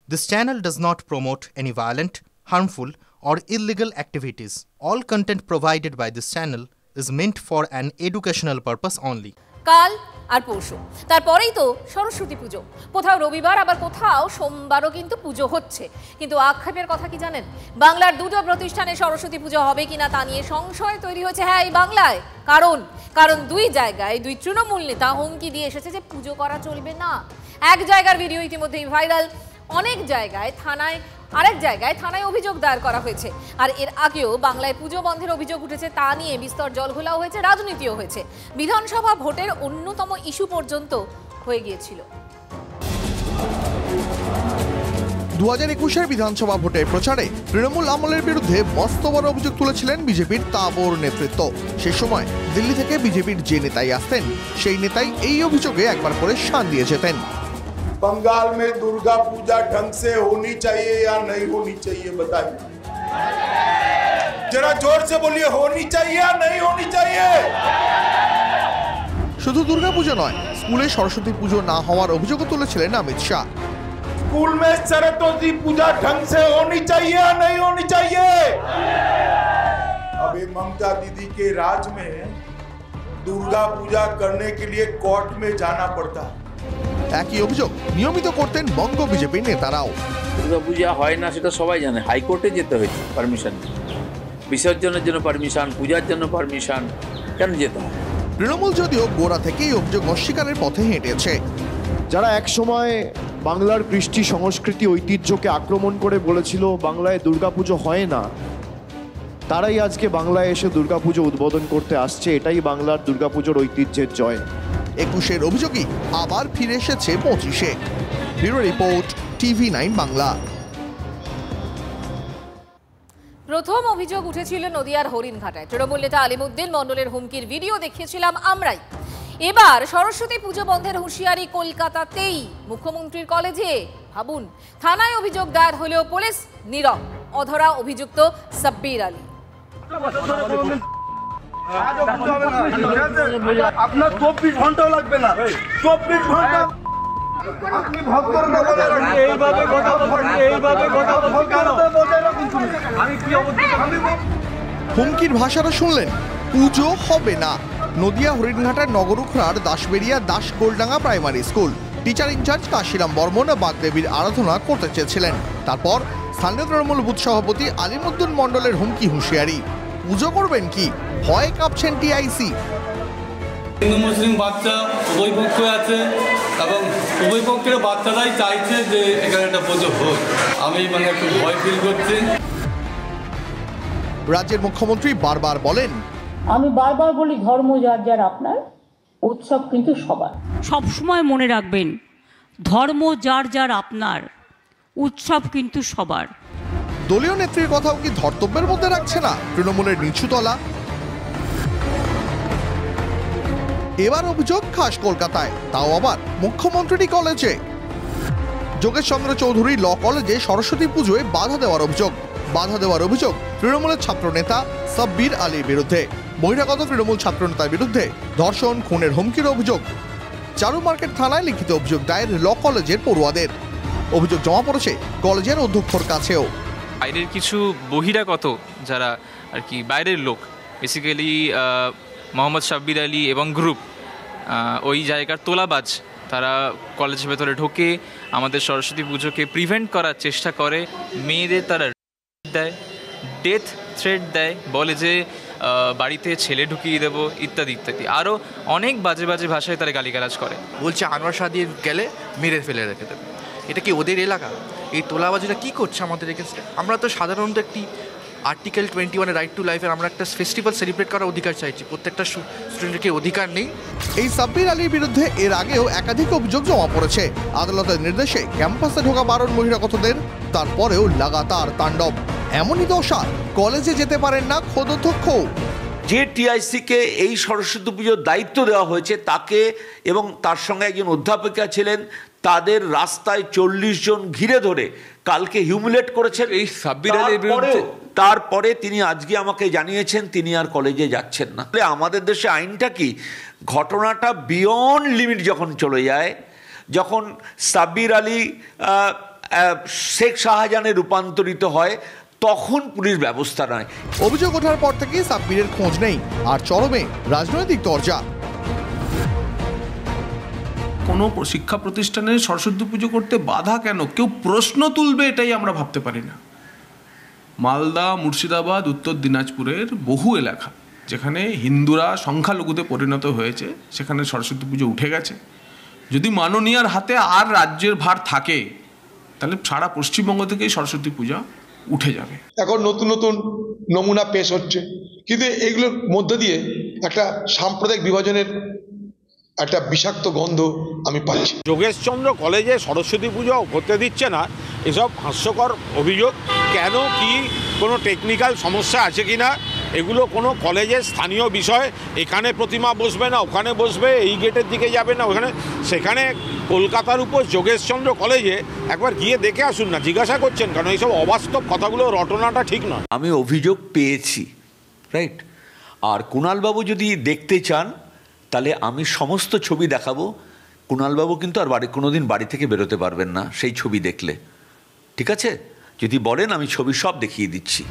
This channel does not promote any violent, harmful, or illegal activities. All content provided by this channel is meant for an educational purpose only. কাল আর পরশু তারপরেই তো সরস্বতী পুজো, কোথাও রবিবার আবার কোথাও সোমবারও কিন্তু পুজো হচ্ছে। কিন্তু আক্ষেপের কথা কি জানেন, বাংলার দুটো প্রতিষ্ঠানে সরস্বতী পুজো হবে কিনা তা নিয়ে সংশয় তৈরি হয়েছে হ্যাঁ এই বাংলায়। কারণ দুই জায়গায় দুই তৃণমূল নেতা হুমকি দিয়ে এসেছে যে পুজো করা চলবে না। এক জায়গার ভিডিও ইতিমধ্যেই ভাইরাল, আরেক জায়গায় থানায় অভিযোগ দায়ের করা হয়েছে। আর এর আগেও বাংলায় পুজো বন্ধের অভিযোগ উঠেছে, তা নিয়ে বিস্তর জলঘোলাও হয়েছে, রাজনীতিও হয়েছে, বিধানসভা ভোটের অন্যতম ইস্যু পর্যন্ত হয়ে গিয়েছিল। 2021 বিধানসভা ভোটের প্রচারে তৃণমূল আমলের বিরুদ্ধে মস্ত বড় অভিযোগ তুলেছিলেন বিজেপির তাবড় নেতৃত্ব। সে সময় দিল্লি থেকে বিজেপির যে নেতাই আসতেন সেই নেতাই এই অভিযোগে একবার করে শান দিয়ে যেতেন। बंगाल में दुर्गा पूजा ढंग से होनी चाहिए या नहीं होनी चाहिए बताइए, जरा जोर से बोलिए, होनी चाहिए या नहीं होनी चाहिए। শুধু দুর্গা পুজো নয়, স্কুলে সরস্বতী পুজো না হওয়ার অভিযোগও তুলেছিলেন অমিত শাহ। स्कूल में सरस्वती पूजा ढंग से होनी चाहिए या नहीं होनी चाहिए। अभी ममता दीदी के राज में दुर्गा पूजा करने के लिए कोर्ट में जाना पड़ता है। একই অভিযোগ নিয়মিত করতেন বঙ্গ বিজেপির নেতারাও। দুর্গা পূজা হয় না সেটা সবাই জানে, হাইকোর্টে যেতে হয়েছে পারমিশন, বিসর্জনের জন্য পারমিশন, পূজার জন্য পারমিশন, কেন যেতে হয়? তৃণমূল যদিও গোড়া থেকেই অভিযোগ অস্বীকারের পথে হেঁটেছে। যারা একসময় বাংলার কৃষ্টি সংস্কৃতি ঐতিহ্যকে আক্রমণ করে বলেছিল বাংলায় দুর্গাপুজো হয় না, তারাই আজকে বাংলায় এসে দুর্গাপুজো উদ্বোধন করতে আসছে। এটাই বাংলার দুর্গাপুজোর ঐতিহ্যের জয়। 21-এর অভিযোগই আবার ফিরে এসেছে 25-এ। Bureau report, TV9 Bangla. প্রথম অভিযোগ উঠেছিল নদিয়ার হরিণঘাটায়। তৃণমূল নেতা আলিমুদ্দিন মণ্ডলের হুমকির ভিডিও দেখিয়েছিলাম আমরাই। এবার সরস্বতী পুজো বন্ধের হুঁশিয়ারি কলকাতাতেই, মুখ্যমন্ত্রীর কলেজে। ভাবুন, থানায় অভিযোগ দায়ের হলেও পুলিশ নীরব, অধরা অভিযুক্ত সাব্বির আলী। আপনার 24 ঘন্টাও লাগবে না, 24 ঘন্টা আপনি এইভাবে হুমকির ভাষাটা শুনলেন, পুজো হবে না। নদিয়া হরিণঘাটার নগরুখড়ার Dasberia Das Goldanga primary school teacher in charge Kashiram Barman বাগদেবীর আরাধনা করতে চেয়েছিলেন। তারপর স্থানীয় তৃণমূল বুথ সভাপতি আলিমুদ্দিন মণ্ডলের হুমকি হুঁশিয়ারি। পুজো করবেন কি, ভয় কাঁপছেন টিআইসি। হিন্দু মুসলিম বাচ্চা উভয় পক্ষ আছে এবং উভয় পক্ষের বাচ্চারাই চাইছে যে এখানে একটা পুজো হোক। আমি একটু ভয় ফিল করছি। রাজ্যের মুখ্যমন্ত্রী বারবার বলেন, আমি বারবার বলি ধর্ম যার যার আপনার, উৎসব কিন্তু সবার। সবসময় মনে রাখবেন, ধর্ম যার যার আপনার, উৎসব কিন্তু সবার। দলীয় নেত্রীর কথাও কি ধর্তব্যের মধ্যে রাখছে না তৃণমূলের নিচুতলা? এবার অভিযোগ খাস কলকাতায়, তাও আবার মুখ্যমন্ত্রী কলেজে। যোগেশ চন্দ্র চৌধুরী ল কলেজে সরস্বতী পুজোয় বাধা দেওয়ার অভিযোগ তৃণমূলের ছাত্র নেতা সাব্বির আলীর বিরুদ্ধে। বহিরাগত তৃণমূল ছাত্র নেতার বিরুদ্ধে ধর্ষণ, খুনের হুমকির অভিযোগ। চারু মার্কেট থানায় লিখিত অভিযোগ দায়ের ল কলেজের পড়ুয়াদের। অভিযোগ জমা পড়েছে কলেজের অধ্যক্ষর কাছেও। বাইরের কিছু বহিরাগত যারা আর কি বাইরের লোক, বেসিক্যালি মোহাম্মদ সাব্বির আলী এবং গ্রুপ, ওই জায়গার তোলাবাজ, তারা কলেজের ভেতরে ঢোকে আমাদের সরস্বতী পুজোকে প্রিভেন্ট করার চেষ্টা করে। মেয়েদের তারা দেয়, ডেথ থ্রেট দেয়, বলে যে বাড়িতে ছেলে ঢুকিয়ে দেবো, ইত্যাদি ইত্যাদি। আরও অনেক বাজে বাজে ভাষায় তারা গালিগালাজ করে। বলছে আনোয়ার শাহ দিয়ে গেলে মেরে ফেলে রেখে দেবে। এটা কি ওদের এলাকা? এই তোলাবাজিরা কি করছে আমাদের এগেনস্টে? আমরা তো সাধারণত একটি আর্টিকেল 21 রাইট টু লাইফের আমরা একটা ফেস্টিভ্যাল সেলিব্রেট করার অধিকার চাইছি, প্রত্যেকটা স্টুডেন্টের অধিকার নেই। এই সাব্বির আলীর বিরুদ্ধে এর আগেও একাধিক অভিযোগ জমা পড়েছে। আদালতের নির্দেশে ক্যাম্পাসে ঢোকা বারণ বহিরাগতদের, তারপরেও লাগাতার তাণ্ডব। এমনই দশা, কলেজে যেতে পারেন না খোদ অধ্যক্ষ। যে টিআইসিকে এই সরস্বতী পুজোর দায়িত্ব দেওয়া হয়েছে তাকে এবং তার সঙ্গে একজন অধ্যাপিকা ছিলেন, তাদের রাস্তায় 40 জন ঘিরে ধরে কালকে হিউমিলেট করেছেন এই সাব্বির আলীর বিরুদ্ধে। তারপরে তিনি আজকে আমাকে জানিয়েছেন তিনি আর কলেজে যাচ্ছেন না। আমাদের দেশে আইনটা কি, ঘটনাটা বিয়ন্ড লিমিট যখন চলে যায়, যখন সাব্বির আলী শেখ শাহজাহানে রূপান্তরিত হয়, তখন পুলিশ ব্যবস্থা নেয়। অভিযোগ ওঠার পর থেকে সাব্বিরের খোঁজ নেই, আর চরমে রাজনৈতিক চর্চা। কোনো শিক্ষা প্রতিষ্ঠানে সরস্বতী পুজো করতে বাধা কেন, কেউ প্রশ্ন তুলবে এটাই আমরা ভাবতে পারি না। মালদা, মুর্শিদাবাদ, উত্তর দিনাজপুরের বহু এলাকা যেখানে হিন্দুরা সংখ্যালঘুতে পরিণত হয়েছে, সেখানে সরস্বতী পুজো উঠে গেছে। যদি মাননীয়ার হাতে আর রাজ্যের ভার থাকে, তাহলে সারা পশ্চিমবঙ্গ থেকেই সরস্বতী পূজা উঠে যাবে। এখন নতুন নতুন নমুনা পেশ হচ্ছে, কিন্তু এগুলোর মধ্য দিয়ে একটা সাম্প্রদায়িক বিভাজনের একটা বিষাক্ত গন্ধ আমি পাচ্ছি। যোগেশচন্দ্র কলেজে সরস্বতী পুজো হতে দিচ্ছে না, এসব হাস্যকর অভিযোগ। কেন, কি কোনো টেকনিক্যাল সমস্যা আছে কি না, এগুলো কোনো কলেজের স্থানীয় বিষয়। এখানে প্রতিমা বসবে না, ওখানে বসবে, এই গেটের দিকে যাবে না ওখানে, সেখানে কলকাতার উপর যোগেশচন্দ্র কলেজে একবার গিয়ে দেখে আসুন না। জিজ্ঞাসা করছেন কারণ এইসব অবাস্তব কথাগুলো রটনাটা ঠিক নয়। আমি অভিযোগ পেয়েছি, রাইট। আর কুণালবাবু যদি দেখতে চান তাহলে আমি সমস্ত ছবি দেখাবো। কুণালবাবু কিন্তু আর কোনোদিন বাড়ি থেকে বেরোতে পারবেন না সেই ছবি দেখলে, ঠিক আছে? যদি বলেন আমি ছবি সব দেখিয়ে দিচ্ছি।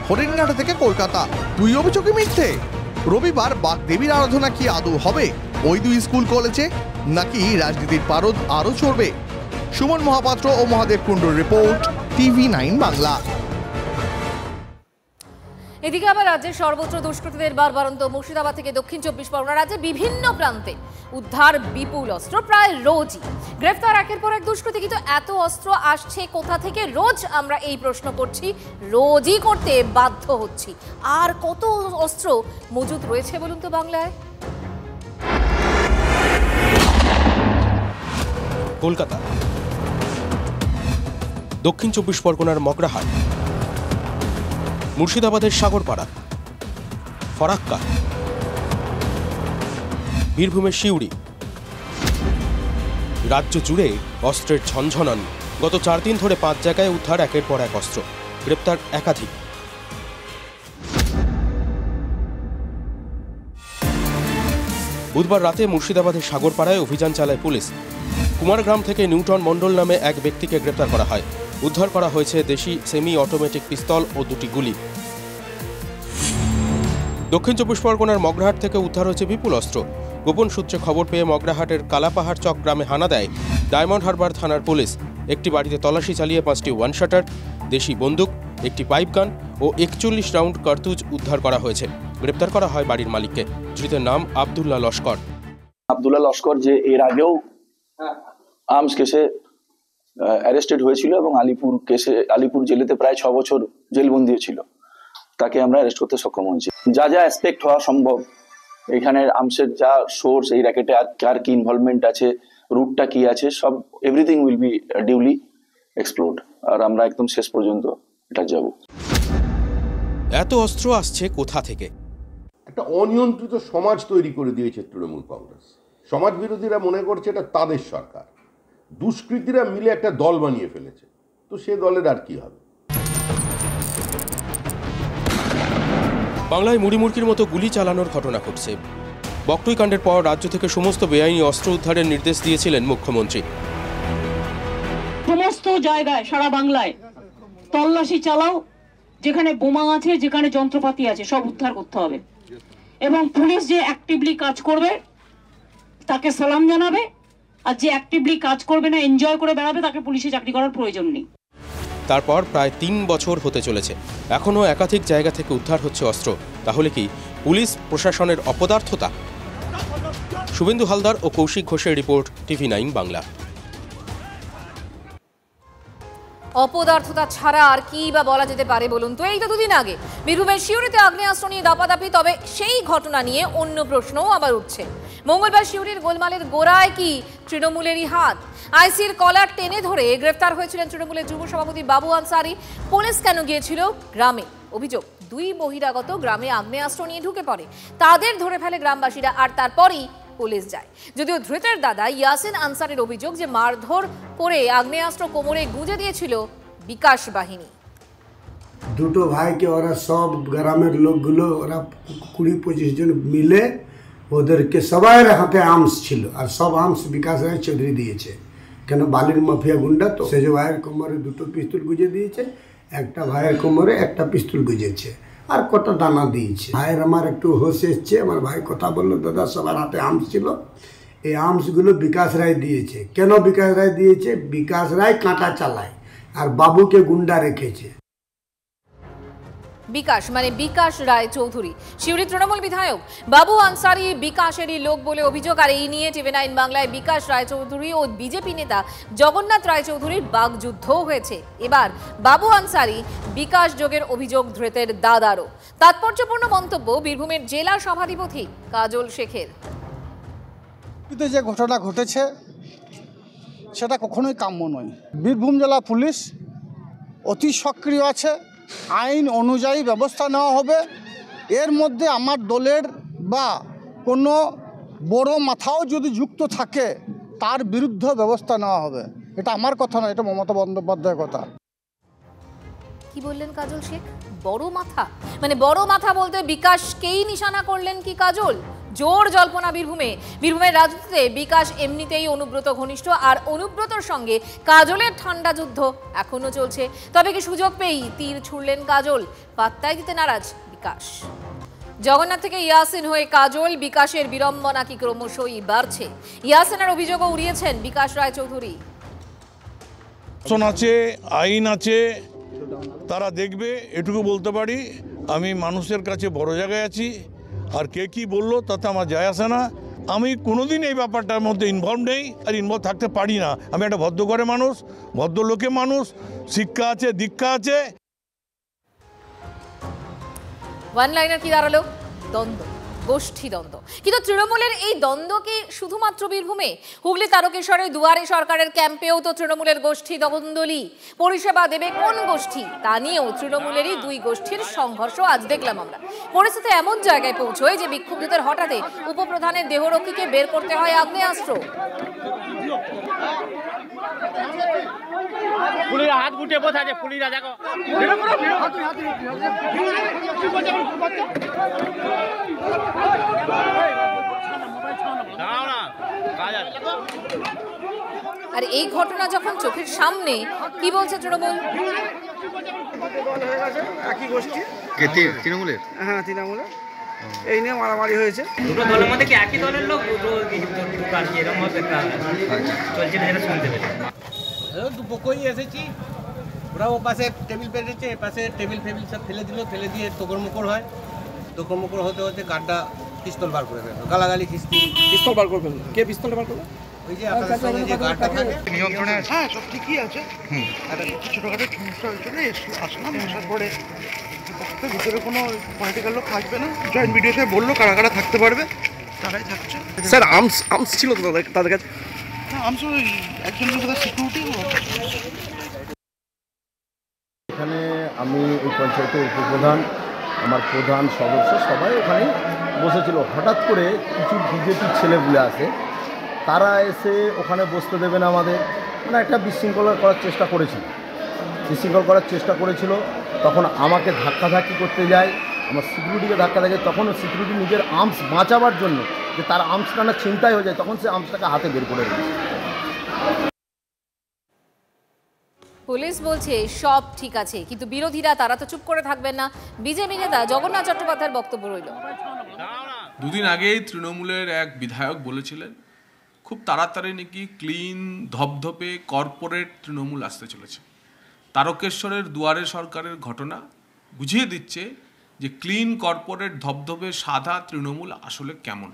হরিণঘাটা থেকে কলকাতা, দুই অভিযোগে মিথ্যে। রবিবার বাগদেবীর আরাধনা কি আদৌ হবে ওই দুই স্কুল কলেজে, নাকি রাজনীতির পারদ আরও চড়বে? সুমন মহাপাত্র ও মহাদেব কুণ্ডুর রিপোর্ট, TV9 বাংলা। এদিকে আবার রাজ্যের সর্বত্র দুষ্কৃতীদের বারবারন্ত। মুর্শিদাবাদ থেকে দক্ষিণ 24 পরগনা রাজ্যে বিভিন্ন প্রান্তে উদ্ধার বিপুল অস্ত্র, প্রায় রোজই গ্রেফতার একের পর এক দুষ্কৃতী। কিন্তু এত অস্ত্র আসছে কোথা থেকে রোজ, আমরা এই প্রশ্ন করছি, রোজই করতে বাধ্য হচ্ছি। আর কত অস্ত্র মজুদ রয়েছে বলুন তো বাংলায়? কলকাতা, দক্ষিণ 24 পরগনার মগরাহাট, মুর্শিদাবাদের সাগরপাড়া, ফরাক্কা, বীরভূমের সিউড়ি, রাজ্য জুড়ে অস্ত্রের ঝনঝনানি। গত 4 দিন ধরে 5 জায়গায় উদ্ধার একের পর এক অস্ত্র, গ্রেপ্তার একাধিক। বুধবার রাতে মুর্শিদাবাদের সাগরপাড়ায় অভিযান চালায় পুলিশ। কুমারগ্রাম থেকে নিউটন মণ্ডল নামে এক ব্যক্তিকে গ্রেপ্তার করা হয়। উদ্ধার করা হয়েছে দেশি সেমি অটোমেটিক পিস্তল ও 2টি গুলি। দক্ষিণ 24 পরগনার মগরাহাট থেকে উদ্ধার হয়েছে বিপুল অস্ত্র। গোপন সূত্রে খবর পেয়ে মগরাহাটের কালাপাহাড় চক গ্রামে হানা দেয় ডায়মন্ড হারবার থানার পুলিশ। একটি বাড়িতে তল্লাশি চালিয়ে 5টি ওয়ান শাটার, দেশি বন্দুক, একটি পাইপ গান ও 41 রাউন্ড কার্তুজ উদ্ধার করা হয়েছে। গ্রেপ্তার করা হয় বাড়ির মালিককে। ধৃতের নাম আব্দুল্লাহ লস্কর। আব্দুল্লাহ লস্কর যে এর আগেও আর্মস কেসে অ্যারেস্টেড হয়েছিল এবং আলিপুর জেলেতে প্রায় 6 বছর জেলবন্দি ছিল, তাকে আমরা অ্যারেস্ট করতে সক্ষম হয়েছি। যা যা অ্যাসপেক্ট হওয়া সম্ভব, এখানে আর্মসের যা সোর্স, এই র্যাকেটে কার কি ইনভলভমেন্ট আছে, রুটটা কি আছে, সব এভরিথিং উইল বি ডিউলি এক্সপ্লোরড। আর আমরা একদম শেষ পর্যন্ত এটা যাব। এত অস্ত্র আসছে কোথা থেকে? একটা অনিয়ন্ত্রিত সমাজ তৈরি করে দিয়েছে তৃণমূল কংগ্রেস। সমাজ বিরোধীরা মনে করছে এটা তাদের সরকার, দুষ্কৃতীরা মিলে একটা দল বানিয়ে ফেলেছে, তো সে দলের আর কি হবে? বাংলায় মুড়িমুড়কির মতো গুলি চালানোর ঘটনা ঘটছে। বকটুই কাণ্ডের পর রাজ্য থেকে সমস্ত বেআইনি অস্ত্র উদ্ধারের নির্দেশ দিয়েছিলেন মুখ্যমন্ত্রী। সমস্ত জায়গায় সারা বাংলায় তল্লাশি চালাও, যেখানে বোমা আছে, যেখানে যন্ত্রপাতি আছে, সব উদ্ধার করতে হবে। এবং পুলিশ যে অ্যাক্টিভলি কাজ করবে তাকে সালাম জানাবে, আর যে অ্যাক্টিভলি কাজ করবে না, এনজয় করে বেড়াবে, তাকে পুলিশে চাকরি করার প্রয়োজন নেই। তারপর প্রায় 3 বছর হতে চলেছে, এখনও একাধিক জায়গা থেকে উদ্ধার হচ্ছে অস্ত্র। তাহলে কি পুলিশ প্রশাসনের অপদার্থতা? শুভেন্দু হালদার ও কৌশিক ঘোষের রিপোর্ট, TV9 বাংলা। অপদার্থতা ছাড়া আর কি বা বলা যেতে পারে বলুন তো? এই তো 2 দিন আগে বীরভূমের সিউড়িতে আগ্নেয়াস্ত্র নিয়ে দাপাদাপি, তবে সেই ঘটনা নিয়ে অন্য প্রশ্নও আবার উঠছে। মঙ্গলবার সিউড়ির গোলমালের গোড়ায় কি তৃণমূলেরই হাত? আইসির কলার টেনে ধরে গ্রেফতার হয়েছিলেন তৃণমূলের যুব সভাপতি বাবু আনসারি। পুলিশ কেন গিয়েছিল গ্রামে? অভিযোগ, 2 বহিরাগত গ্রামে আগ্নেয়াস্ত্র নিয়ে ঢুকে পড়ে, তাদের ধরে ফেলে গ্রামবাসীরা, আর তারপরই পুলিশ যায়। যদিও ধৃতের দাদা ইয়াসিন আনসারের অভিযোগ যে মারধর করে আগ্নেয়াস্ত্র কোমরে গুঁজে দিয়েছিল বিকাশ বাহিনী। দুটো ভাইকে ওরা সব গ্রামের লোকগুলো, ওরা 20-25 জন মিলে ওদেরকে, সবাই হাতে আর্মস ছিল, আর সব আর্মস বিকাশ রায় চৌধুরী দিয়েছে। কেন বালির মাফিয়া গুন্ডা তো সেজ ভাইয়ের কোমরে 2টো পিস্তল গুঁজে দিয়েছে, একটা ভাইয়ের কোমরে একটা পিস্তল গুঁজেছে, আর কত দানা দিয়েছে। ভাইয়ের আমার একটু হোশ এসছে, আমার ভাই কথা বললো, দাদা সবার হাতে আর্মস ছিল, এই আর্মসগুলো বিকাশ রায় দিয়েছে। কেন বিকাশ রায় দিয়েছে? বিকাশ রায় কাঁটা চালায় আর বাবুকে গুন্ডা রেখেছে। বিকাশ মানে বিকাশ রায় চৌধুরী, সিউড়ি তৃণমূল বিধায়ক বাবু আনসারি বিকাশেরই লোক বলে অভিযোগ। আর এই নিয়ে TV9 বাংলায় বিকাশ রায় চৌধুরী ও বিজেপি নেতা জগন্নাথ রায় চৌধুরীর বাগযুদ্ধও হয়েছে। এবার বাবু আনসারি বিকাশ যোগের অভিযোগ ধৃতের দাদারও। তাৎপর্যপূর্ণ মন্তব্য বীরভূমের জেলা সভাধিপতি কাজল শেখের। যে ঘটনা ঘটেছে সেটা কখনোই কাম্য নয়। বীরভূম জেলা পুলিশ অতি সক্রিয় আছে, আইন অনুযায়ী ব্যবস্থা নেওয়া হবে। এর মধ্যে আমার দলের বা কোনো বড় মাথাও যদি যুক্ত থাকে তার বিরুদ্ধে ব্যবস্থা নেওয়া হবে। এটা আমার কথা নয়, এটা মমতা বন্দ্যোপাধ্যায়ের কথা। কি বললেন কাজল শেখ? বড় মাথা মানে বড় মাথা বলতে বিকাশকেই নিশানা করলেন কি কাজল? জোর জল্পনা বীরভূমের রাজনীতিতে বিকাশ এমনিতেই অনুব্রত ঘনিষ্ঠ, আর অনুব্রতর সঙ্গে কাজলের ঠান্ডা যুদ্ধ এখনো চলছে। তবে কি সুযোগ পেয়েই তীর ছুড়লেন কাজল? পাত্তাই দিতে নারাজ বিকাশ। জগন্নাথ থেকে ইয়াসিন হয়ে কাজল, বিকাশের বিড়ম্বনা কি ক্রমশই বাড়ছে? ইয়াসিনের অভিযোগও উড়িয়েছেন বিকাশ রায় চৌধুরী। আছে, আইন আছে, তারা দেখবে, এটুকু বলতে পারি। আমি মানুষের কাছে বড় জায়গায় আছি, আর কে কি বললো তাতে আমার যায় আসে না। আমি কোনোদিন এই ব্যাপারটার মধ্যে ইনভলভ নেই, আর ইনভলভ থাকতে পারি না। আমি একটা ভদ্রঘরের মানুষ, ভদ্রলোকের মানুষ, শিক্ষা আছে, দীক্ষা আছে। ওয়ান লাইনার কি দাঁড়ালো? দ্বন্দ্ব, গোষ্ঠী দ্বন্দ্ব। কিন্তু তৃণমূলের এই দ্বন্দ্ব কি শুধুমাত্র বীরভূমে? হুগলি তারকেশ্বরের দুয়ারে সরকারের ক্যাম্পেও তো তৃণমূলের গোষ্ঠী দ্বন্দ্বলি। পরিষেবা দেবে কোন গোষ্ঠী তা নিয়েও তৃণমূলেরই দুই গোষ্ঠীর সংঘর্ষ আজ দেখলাম আমরা। পরিস্থিতি এমন জায়গায় পৌঁছয় যে বিক্ষুব্ধদের হঠাৎ উপপ্রধানের দেহরক্ষীকে বের করতে হয় আগ্নেয়াস্ত্র। পুলিশ হাত গুটিয়ে বসে আছে, পুলিশরা দেখো আর এই ঘটনা যখন চোখের সামনে, কি বলছে তৃণমূল? একই গোষ্ঠী তৃণমূলের, হ্যাঁ তৃণমূলের, এই নিয়ে মারামারি হয়েছে। দুটো দলের মধ্যে কি একই দলের লোক এরকম চলছে যেটা শুনতে পেলে দুপক্ষই এসেছি, ওরা ও পাশে টেবিল পেরেছে, এ পাশে টেবিল ফেবিল সব ফেলে দিল, ফেলে দিয়ে তোকড়মোকড় হয়। তোকড়মোকড় হতে হতে গানটা পিস্তল বার করে ফেললো, গালাগালি খিস্তি। পিস্তল বার করে ফেললো? কে পিস্তলটা বার করলো? ওই যে আপনার সঙ্গে যে গানটা থাকে নিয়ন্ত্রণে আছে। হ্যাঁ সব ঠিকই আছে। আর একটু ছোটোখাটো সমস্যা হয়েছিল, আসলাম আসার পরে ভিতরে কোনো পলিটিক্যাল লোক থাকবে না, জয়েন্ট ভিডিওতে বললো কারা কারা থাকতে পারবে, তারাই থাকছে। স্যার আর্মস ছিল তো তাদের কাছে? হ্যাঁ আর্মস ওই একজনের সাথে সিকিউরিটি। এখানে আমি এই পঞ্চায়েতের উপপ্রধান, আমার প্রধান সদস্য সবাই ওখানে বসেছিল। হঠাৎ করে কিছু বিজেপির ছেলেগুলো আসে, তারা এসে ওখানে বসতে দেবে না আমাদের, মানে একটা বিশৃঙ্খলা করার চেষ্টা করেছিল। তখন আমাকে ধাক্কাধাক্কি করতে যায়, আমার সিকিউরিটিকে ধাক্কা থাকে। তখন সিকিউরিটি নিজের আর্মস বাঁচাবার জন্য, যে তার আর্মসটা না ছিনতাই হয়ে যায়, তখন সে আর্মসটাকে হাতে বের করে দিয়েছে। পুলিশ বলছে সব ঠিক আছে, কিন্তু বিরোধীরা তারা তো চুপ করে থাকবেন না। বিজেপি নেতা জগন্নাথ চট্টোপাধ্যায়ের বক্তব্য রইল। দুদিন আগেই তৃণমূলের এক বিধায়ক বলেছিলেন খুব তাড়াতাড়ি নাকি ক্লিন, ধপধপে কর্পোরেট তৃণমূল আসতে চলেছে। তারকেশ্বরের দুয়ারে সরকারের ঘটনা বুঝিয়ে দিচ্ছে যে ক্লিন, কর্পোরেট, ধপধপে সাদা তৃণমূল আসলে কেমন।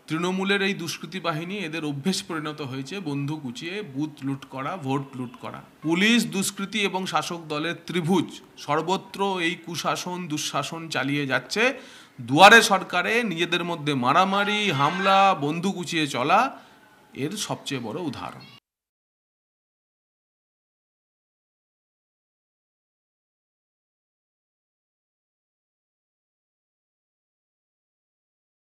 তৃণমূলের এই দুষ্কৃতী বাহিনী, এদের অভ্যেস পরিণত হয়েছে বন্দুক উঁচিয়ে বুথ লুট করা, ভোট লুট করা। পুলিশ, দুষ্কৃতী এবং শাসক দলের ত্রিভুজ সর্বত্র এই কুশাসন, দুঃশাসন চালিয়ে যাচ্ছে। দুয়ারে সরকারে নিজেদের মধ্যে মারামারি, হামলা, বন্দুক উঁচিয়ে চলা এর সবচেয়ে বড় উদাহরণ।